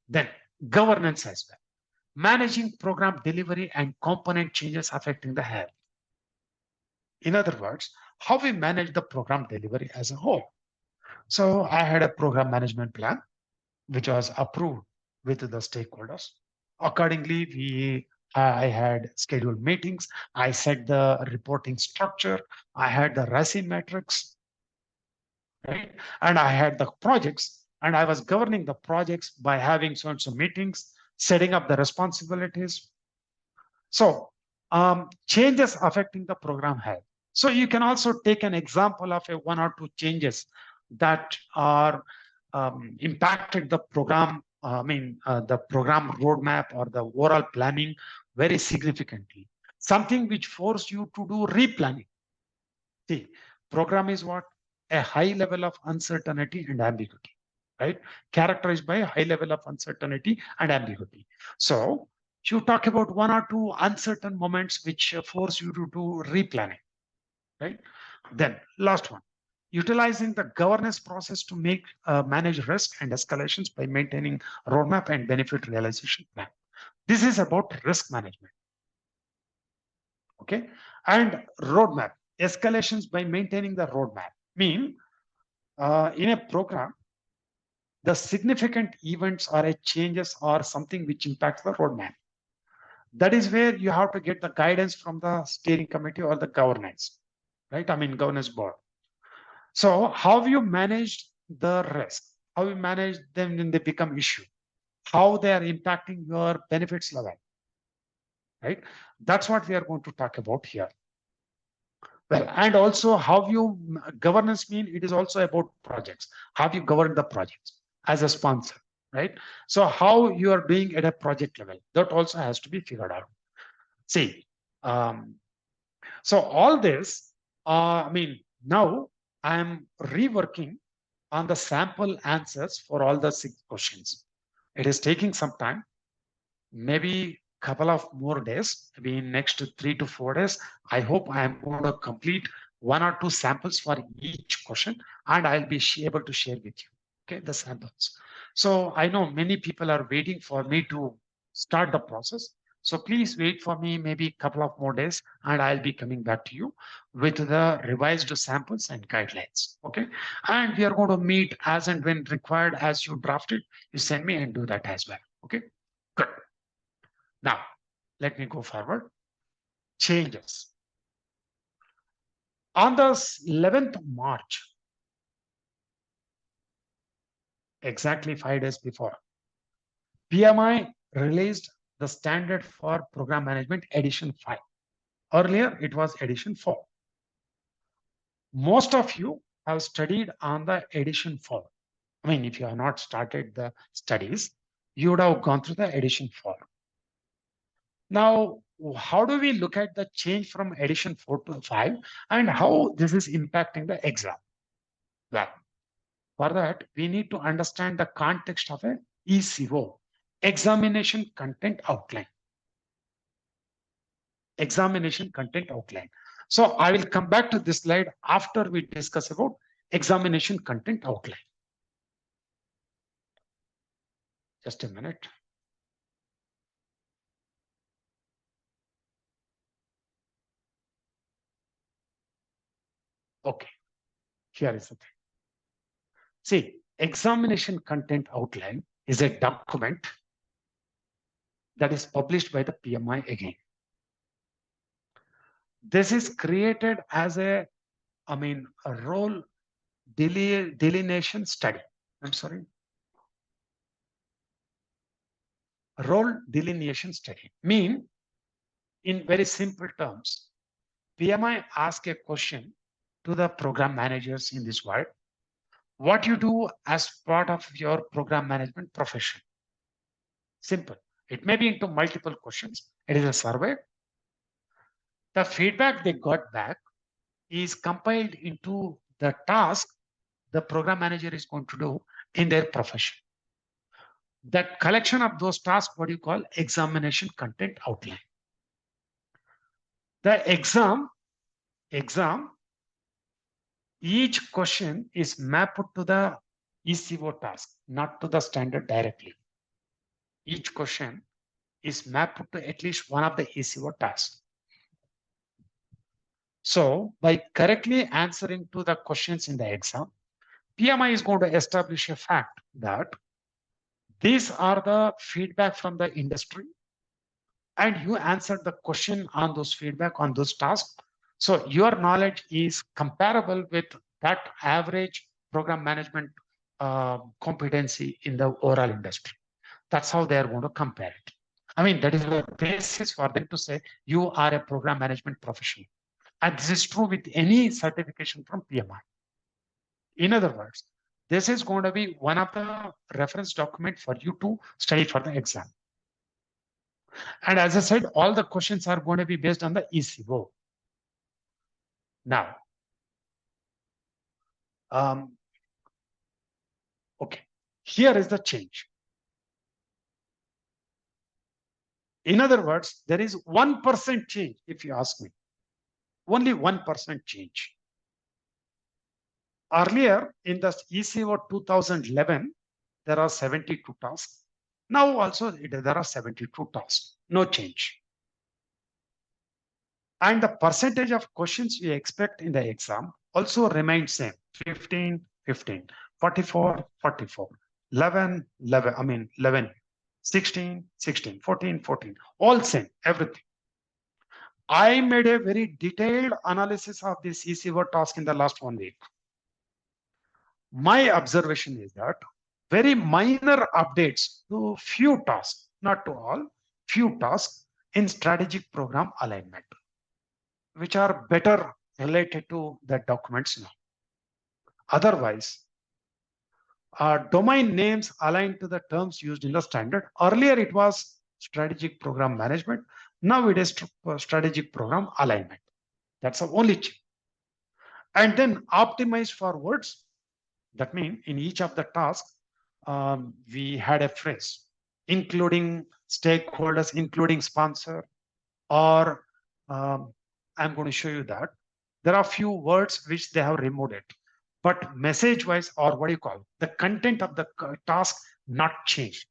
Then governance as well. Managing program delivery and component changes affecting the health. In other words, how we manage the program delivery as a whole. So I had a program management plan, which was approved with the stakeholders. Accordingly, I had scheduled meetings. I set the reporting structure. I had the RACI metrics, right? And I had the projects, and I was governing the projects by having so and so meetings, setting up the responsibilities. So changes affecting the program health. So you can also take an example of a one or two changes that are impacted the program, the program roadmap or the overall planning very significantly. Something which forced you to do replanning. See, program is what? A high level of uncertainty and ambiguity, right? Characterized by a high level of uncertainty and ambiguity. So you talk about one or two uncertain moments which force you to do replanning, right? Then last one, utilizing the governance process to manage risk and escalations by maintaining roadmap and benefit realization plan. This is about risk management. Okay. And roadmap, escalations by maintaining the roadmap. In a program, the significant events or a changes or something which impacts the roadmap. That is where you have to get the guidance from the steering committee or the governance, right? Governance board. So how you manage the risk, how you manage them when they become issue, how they are impacting your benefits level, right? That's what we are going to talk about here. Well, and also how you governance it is also about projects. How you govern the projects as a sponsor, right? So how you are doing at a project level, that also has to be figured out. See, so all this, now I'm reworking on the sample answers for all the 6 questions. It is taking some time, maybe couple of more days, maybe in next 3 to 4 days. I hope I am going to complete 1 or 2 samples for each question, and I'll be able to share with you, okay, the samples. So I know many people are waiting for me to start the process. So please wait for me maybe a couple of more days, and I'll be coming back to you with the revised samples and guidelines, okay? And we are going to meet as and when required. As you draft it, you send me and do that as well, okay? Good. Now, let me go forward. Changes. On the 11th March, exactly 5 days before, PMI released the standard for program management edition 5. Earlier, it was edition 4. Most of you have studied on the edition 4. I mean, if you have not started the studies, you would have gone through the edition 4. Now, how do we look at the change from edition 4 to 5 and how this is impacting the exam? Well, for that, we need to understand the context of an ECO, examination content outline. Examination content outline. So I will come back to this slide after we discuss about examination content outline. Just a minute. Okay, here is the thing. See, examination content outline is a document that is published by the PMI again. This is created as a role delineation study. I'm sorry. Role delineation study. Mean, in very simple terms, PMI asks a question to the program managers in this world. What you do as part of your program management profession? Simple. It may be into multiple questions. It is a survey. The feedback they got back is compiled into the task the program manager is going to do in their profession. That collection of those tasks, what you call examination content outline. The exam, each question is mapped to the ECO task, not to the standard directly. Each question is mapped to at least one of the ECO tasks. So by correctly answering to the questions in the exam, PMI is going to establish a fact that these are the feedback from the industry and you answered the question on those feedback on those tasks. So your knowledge is comparable with that average program management competency in the overall industry. That's how they are going to compare it. I mean, that is the basis for them to say you are a program management professional. And this is true with any certification from PMI. In other words, this is going to be one of the reference document for you to study for the exam. And as I said, all the questions are going to be based on the ECO. Now, okay, here is the change. In other words, there is 1% change, if you ask me. Only 1% change. Earlier, in the ECO 2011, there are 72 tasks. Now also, there are 72 tasks. No change. And the percentage of questions we expect in the exam also remains same. 15, 15, 44, 44, 11, 11, 11, 16, 16, 14, 14, all same, everything. I made a very detailed analysis of this ECO task in the last 1 week. My observation is that very minor updates to few tasks, not to all, few tasks in strategic program alignment, which are better related to the documents now. Otherwise, domain names aligned to the terms used in the standard. Earlier, it was strategic program management. Now it is strategic program alignment. That's the only change. And then optimized for words. That means in each of the tasks, we had a phrase, including stakeholders, including sponsor, or I'm going to show you that. There are few words which they have removed it. But message-wise, or what do you call, the content of the task not changed.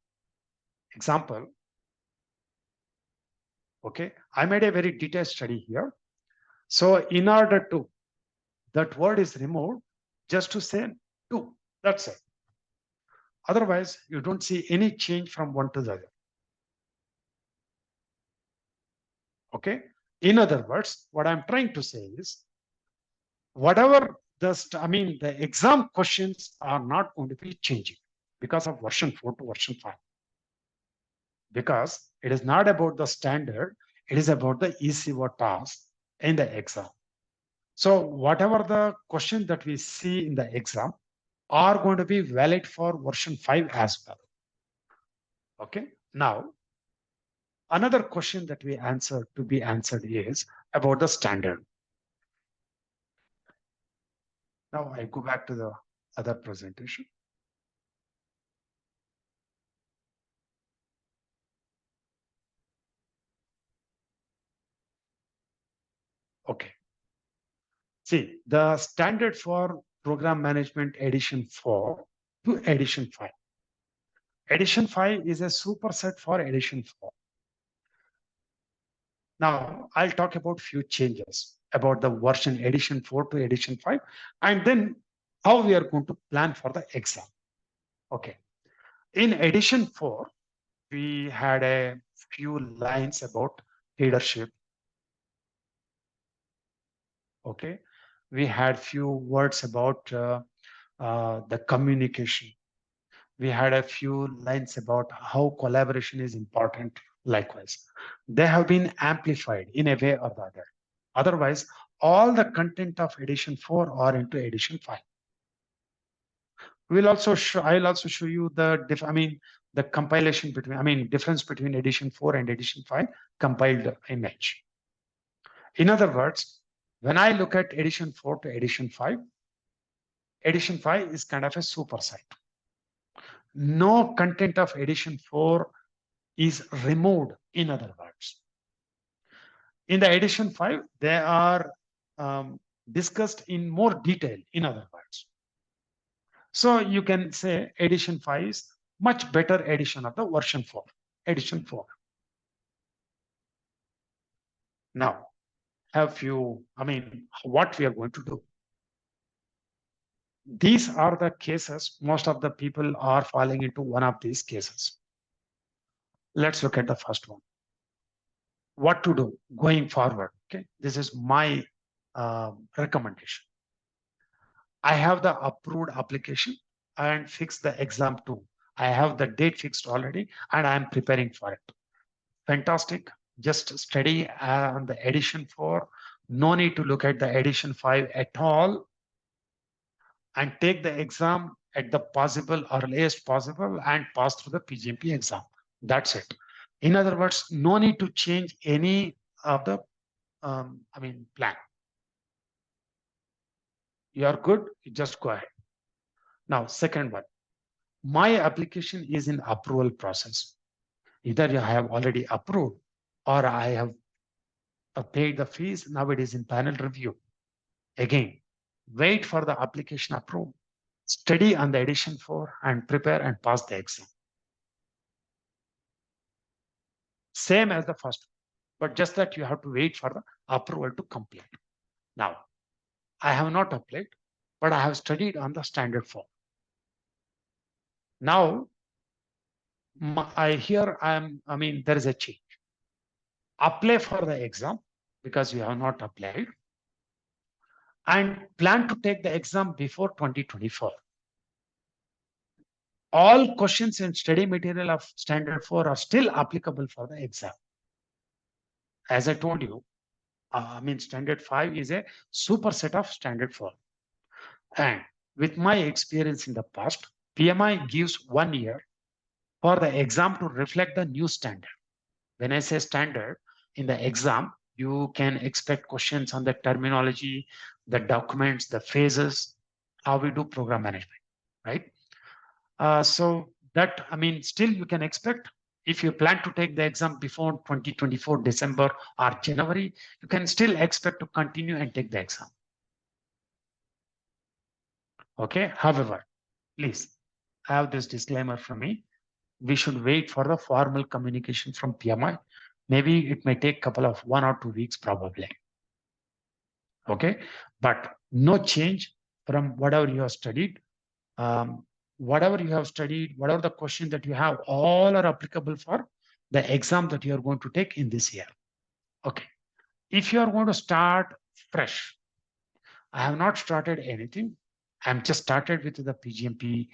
Example, okay, I made a very detailed study here. So in order to, that word is removed just to say two, that's it. Otherwise, you don't see any change from one to the other. Okay. In other words, what I'm trying to say is, whatever the exam questions are not going to be changing because of version 4 to version 5. Because it is not about the standard, it is about the ECO task in the exam. So whatever the question that we see in the exam are going to be valid for version 5 as well. Okay. Now, another question that we be answered is about the standard. Now I go back to the other presentation. Okay. See, the standard for program management edition 4 to edition 5. Edition 5 is a superset for edition 4. Now, I'll talk about few changes about the version edition 4 to edition 5, and then how we are going to plan for the exam. Okay. In edition 4, we had a few lines about leadership. Okay. We had few words about the communication. We had a few lines about how collaboration is important. Likewise, they have been amplified in a way or the other. Otherwise, all the content of edition 4 are into edition 5. I'll also show you the compilation between, difference between edition 4 and edition 5 compiled image. In other words, when I look at edition 4 to edition 5 is kind of a superset. No content of edition 4 is removed, in other words. In the edition 5, they are discussed in more detail, in other words. So you can say edition 5 is much better edition of the version 4, edition 4. Now, what we are going to do. These are the cases, most of the people are falling into one of these cases. Let's look at the first one. What to do going forward. Okay, this is my recommendation. I have the approved application and fix the exam too. I have the date fixed already and I'm preparing for it. Fantastic. Just study on the edition 4. No need to look at the edition 5 at all. And take the exam at the possible earliest possible and pass through the PgMP exam. That's it. In other words, no need to change any of the plan. You are good, you just go ahead. Now, second one, my application is in approval process. Either you have already approved or I have paid the fees. Now it is in panel review. Again, wait for the application approval. Study on the edition 4 and prepare and pass the exam. Same as the first one, but just that you have to wait for the approval to complete. Now, I have not applied, but I have studied on the standard 4. Now, there is a change. Apply for the exam because you have not applied and plan to take the exam before 2024. All questions and study material of standard 4 are still applicable for the exam. As I told you, standard 5 is a superset of standard 4. And with my experience in the past, PMI gives 1 year for the exam to reflect the new standard. When I say standard, in the exam, you can expect questions on the terminology, the documents, the phases, how we do program management, right? So that, still you can expect, if you plan to take the exam before 2024 December or January, you can still expect to continue and take the exam. Okay, however, please have this disclaimer from me. We should wait for the formal communication from PMI. Maybe it may take couple of 1 or 2 weeks probably. Okay, but no change from whatever you have studied. Whatever you have studied, whatever the question that you have, all are applicable for the exam that you are going to take in this year. Okay. If you are going to start fresh, I have not started anything. I'm just started with the PGMP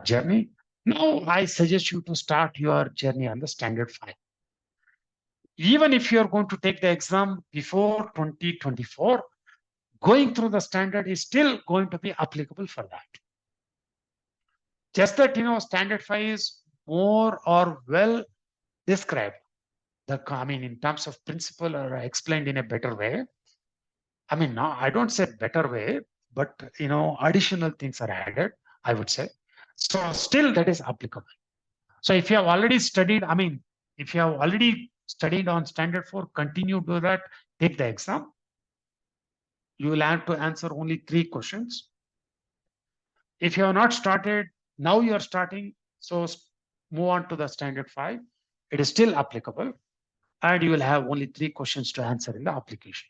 journey. Now I suggest you to start your journey on the standard 5. Even if you are going to take the exam before 2024, going through the standard is still going to be applicable for that. Just that, standard 5 is more or well described. In terms of principle or explained in a better way. No, I don't say better way, but additional things are added, I would say. So still that is applicable. So if you have already studied, if you have already studied on standard 4, continue to do that, take the exam. You will have to answer only 3 questions. If you have not started, now you are starting. So move on to the standard 5. It is still applicable. And you will have only 3 questions to answer in the application.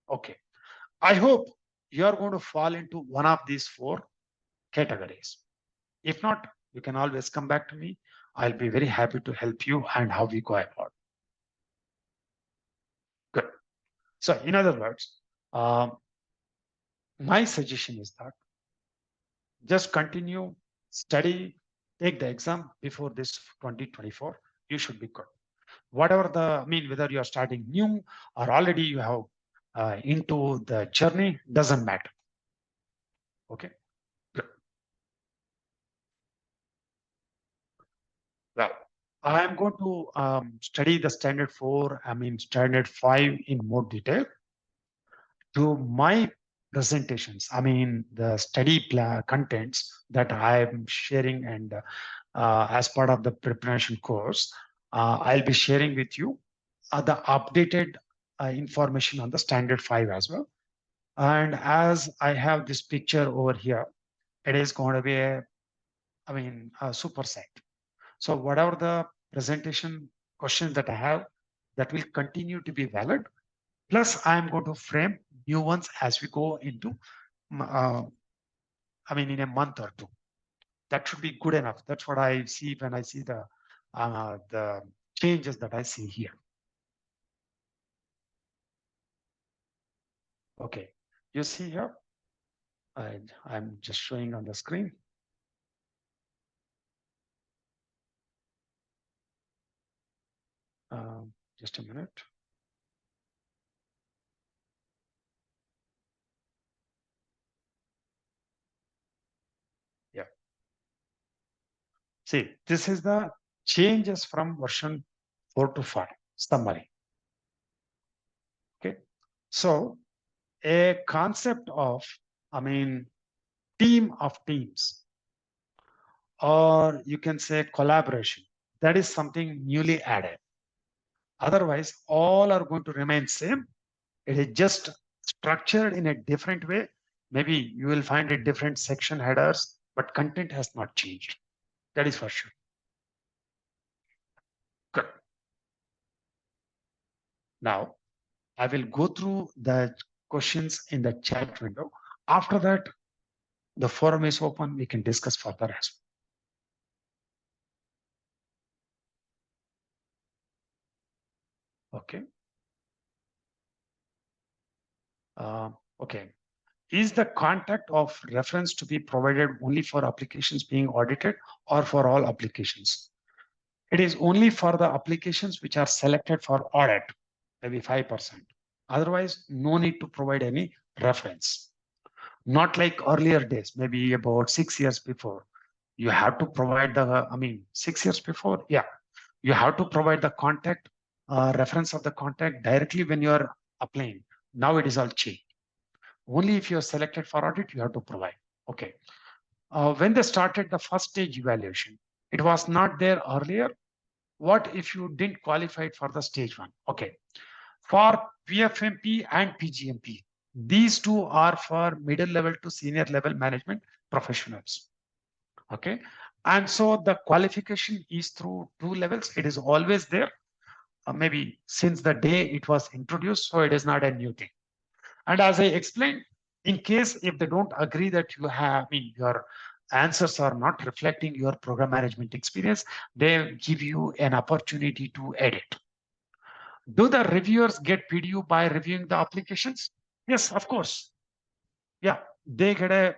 Okay. I hope you are going to fall into one of these 4 categories. If not, you can always come back to me. I'll be very happy to help you and how we go about. Good. So in other words, my suggestion is that just continue, study, take the exam before this 2024. You should be good. Whatever whether you're starting new or already you have into the journey, doesn't matter. Okay. Good. Well, I am going to study the standard 4, standard 5 in more detail. To my presentations, the study contents that I am sharing and as part of the preparation course, I'll be sharing with you the updated information on the standard 5 as well. And as I have this picture over here, it is going to be a super set. So whatever the presentation questions that I have, that will continue to be valid. Plus, I'm going to frame new ones as we go into, in a month or 2. That should be good enough. That's what I see when I see the changes that I see here. Okay, you see here, I'm just showing on the screen. Just a minute. Yeah. See, this is the changes from version 4 to 5 summary. Okay. So a concept of, team of teams, or you can say collaboration, that is something newly added. Otherwise, all are going to remain same. It is just structured in a different way. Maybe you will find a different section headers, but content has not changed. That is for sure. Good. Now, I will go through the questions in the chat window. After that, the forum is open. We can discuss further as well. Okay. Okay. Is the contact of reference to be provided only for applications being audited or for all applications? It is only for the applications which are selected for audit, maybe 5%. Otherwise, no need to provide any reference. Not like earlier days, maybe about 6 years before. You have to provide the, 6 years before, yeah. You have to provide the contact, reference of the contact directly when you are applying. Now it is all changed. Only if you are selected for audit, you have to provide. Okay. When they started the first stage evaluation, it was not there earlier. What if you didn't qualify for the stage 1? Okay. For PFMP and PGMP, these 2 are for middle level to senior level management professionals. Okay. And so the qualification is through 2 levels. It is always there. Maybe since the day it was introduced, so it is not a new thing. And as I explained, in case if they don't agree that you have, your answers are not reflecting your program management experience, they give you an opportunity to edit. Do the reviewers get PDU by reviewing the applications? Yes, of course. Yeah, they get a,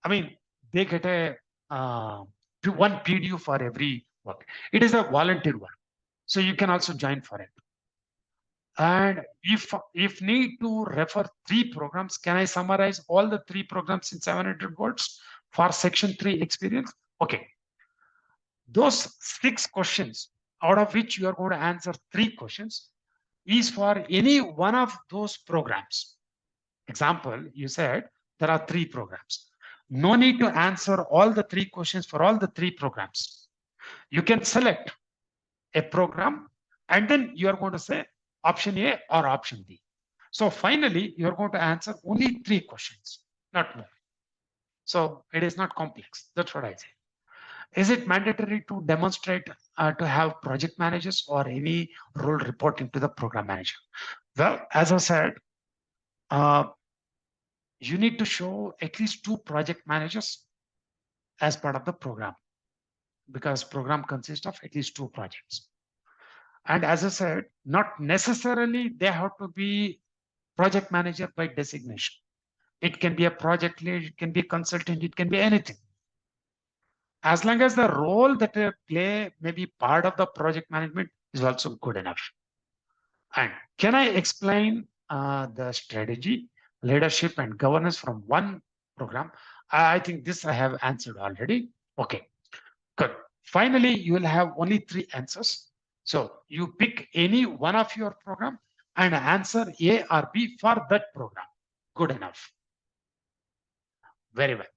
I mean, they get a one PDU for every work. It is a volunteer work, so you can also join for it. And if need to refer 3 programs, can I summarize all the 3 programs in 700 words for section 3 experience? Okay, those 6 questions, out of which you are going to answer 3 questions, is for any one of those programs. Example, you said there are 3 programs. No need to answer all the 3 questions for all the 3 programs. You can select a program and then you are going to say option A or option B. So finally, you're going to answer only 3 questions, not more. So it is not complex. That's what I say. Is it mandatory to demonstrate to have project managers or any role reporting to the program manager? Well, as I said, you need to show at least 2 project managers as part of the program, because program consists of at least 2 projects. And as I said, not necessarily they have to be project manager by designation. It can be a project lead, it can be a consultant, it can be anything. As long as the role that they play may be part of the project management is also good enough. And can I explain the strategy, leadership, and governance from one program? I think this I have answered already. Okay, good. Finally, you will have only 3 answers. So you pick any one of your program and answer A or B for that program. Good enough. Very well.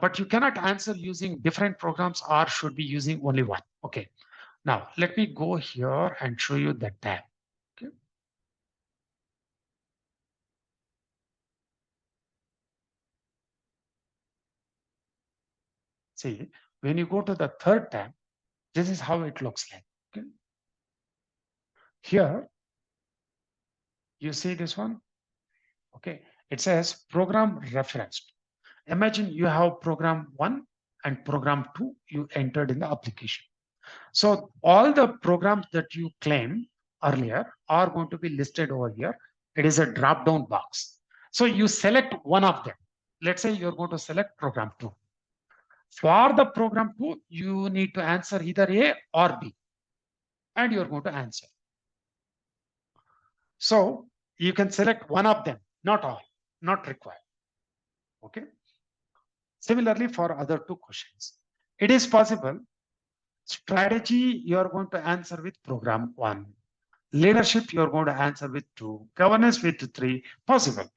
But you cannot answer using different programs or should be using only one. Okay. Now, let me go here and show you the tab. Okay. See, when you go to the 3rd tab, this is how it looks like. Okay. Here, you see this one. Okay. It says program referenced. Imagine you have program 1 and program 2 you entered in the application. So all the programs that you claim earlier are going to be listed over here. It is a drop down box. So you select one of them. Let's say you're going to select program 2. For the program 2, you need to answer either A or B. And you're going to answer. So you can select one of them, not all, not required. Okay. Similarly, for other 2 questions, it is possible. Strategy, you're going to answer with program 1. Leadership, you're going to answer with 2. Governance with 3. Possible.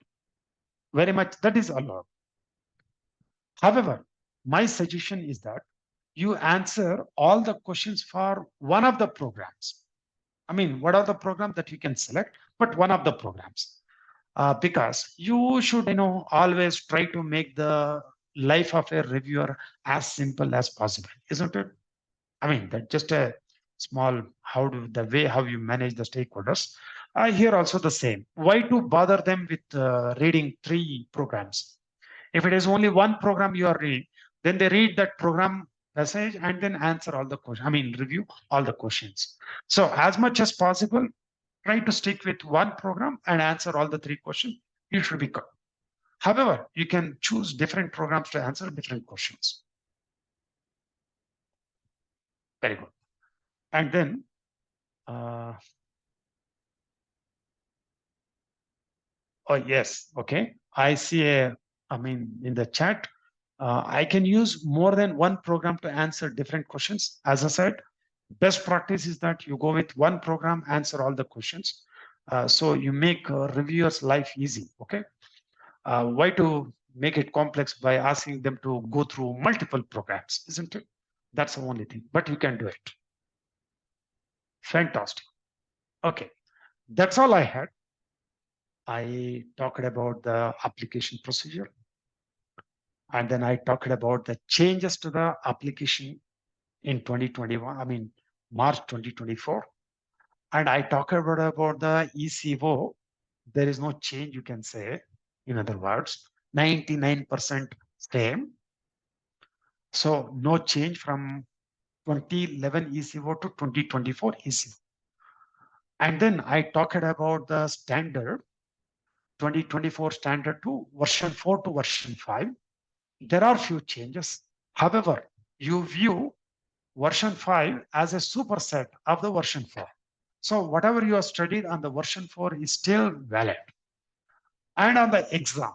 Very much that is allowed. However, my suggestion is that you answer all the questions for one of the programs. I mean, what are the programs that you can select, but one of the programs. Because you should, always try to make the life of a reviewer as simple as possible, isn't it? I mean, that just a small, how you manage the stakeholders. Here also the same. Why to bother them with reading 3 programs? If it is only one program you are reading, then they read that program message and then answer all the questions. I mean, review all the questions. So as much as possible, try to stick with one program and answer all the 3 questions. You should be good. However, you can choose different programs to answer different questions. Very good. And then, oh yes, okay. I see in the chat, I can use more than one program to answer different questions. As I said, best practice is that you go with one program, answer all the questions. So you make reviewers' life easy, okay? Why to make it complex by asking them to go through multiple programs, isn't it? That's the only thing, but you can do it. Fantastic. Okay, that's all I had. I talked about the application procedure. And then I talked about the changes to the application in 2021, March 2024. And I talked about the ECO. There is no change, you can say. In other words, 99% same. So no change from 2011 ECO to 2024 ECO. And then I talked about the standard 2024 standard to version 4 to version 5. There are few changes. However, you view version 5 as a superset of the version 4. So whatever you have studied on the version 4 is still valid. And on the exam,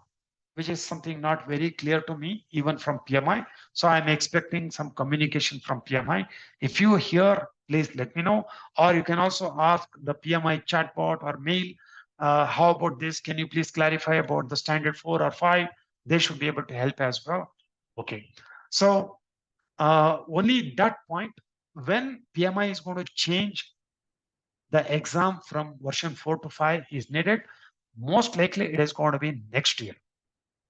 which is something not very clear to me, even from PMI. So I'm expecting some communication from PMI. If you hear, please let me know. Or you can also ask the PMI chatbot or mail, how about this? Can you please clarify about the standard 4 or 5? They should be able to help as well. Okay. So only that point, when PMI is going to change the exam from version 4 to 5 is needed, most likely it is going to be next year,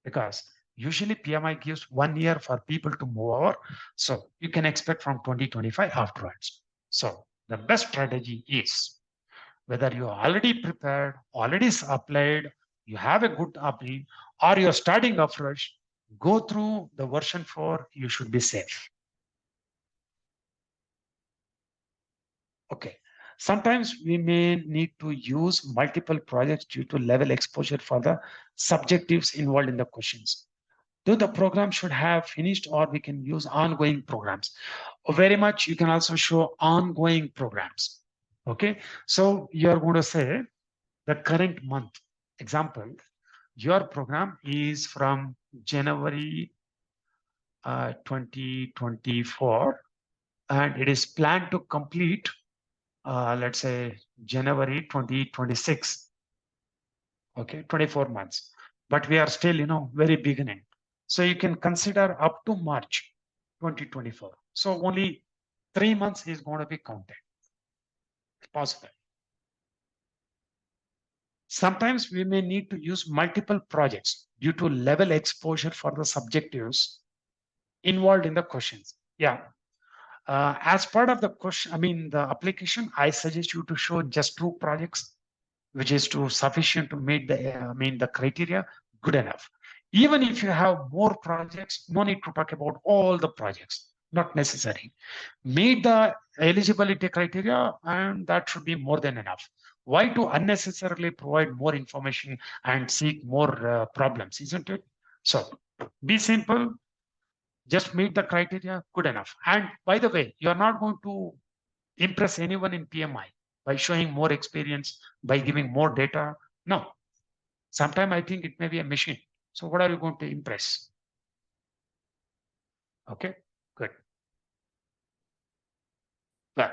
because usually PMI gives 1 year for people to move over. So you can expect from 2025 afterwards. So the best strategy is, whether you are already prepared, already applied, you have a good API, or you're starting afresh, go through the version 4, you should be safe. Okay. Sometimes we may need to use multiple projects due to level exposure for the subjectives involved in the questions. Though the program should have finished, or we can use ongoing programs. Very much, you can also show ongoing programs. Okay. So you're going to say the current month. Example, your program is from January 2024, and it is planned to complete let's say January 2026. Okay, 24 months. But we are still, very beginning. So you can consider up to March 2024. So only 3 months is going to be counted. It's possible. Sometimes we may need to use multiple projects due to level exposure for the subjectives involved in the questions. Yeah. As part of the question, the application, I suggest you to show just 2 projects, which is sufficient to meet the criteria good enough. Even if you have more projects, no need to talk about all the projects, not necessary. Meet the eligibility criteria, and that should be more than enough. Why to unnecessarily provide more information and seek more problems, isn't it? So be simple, just meet the criteria, good enough. And by the way, you're not going to impress anyone in PMI by showing more experience, by giving more data. No. Sometimes I think it may be a machine. So what are you going to impress? Okay, good. Well,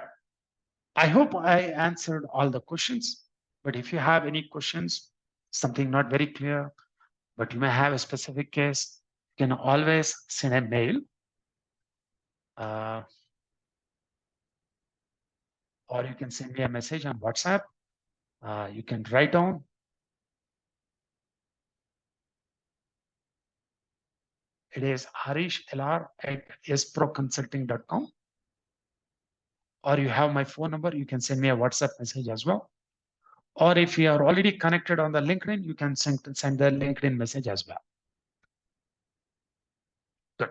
I hope I answered all the questions. But if you have any questions, something not very clear, but you may have a specific case, you can always send a mail. Or you can send me a message on WhatsApp. You can write down. It is harishLR@asproconsulting.com. Or you have my phone number, you can send me a WhatsApp message as well. Or if you are already connected on the LinkedIn, you can send the LinkedIn message as well. Good.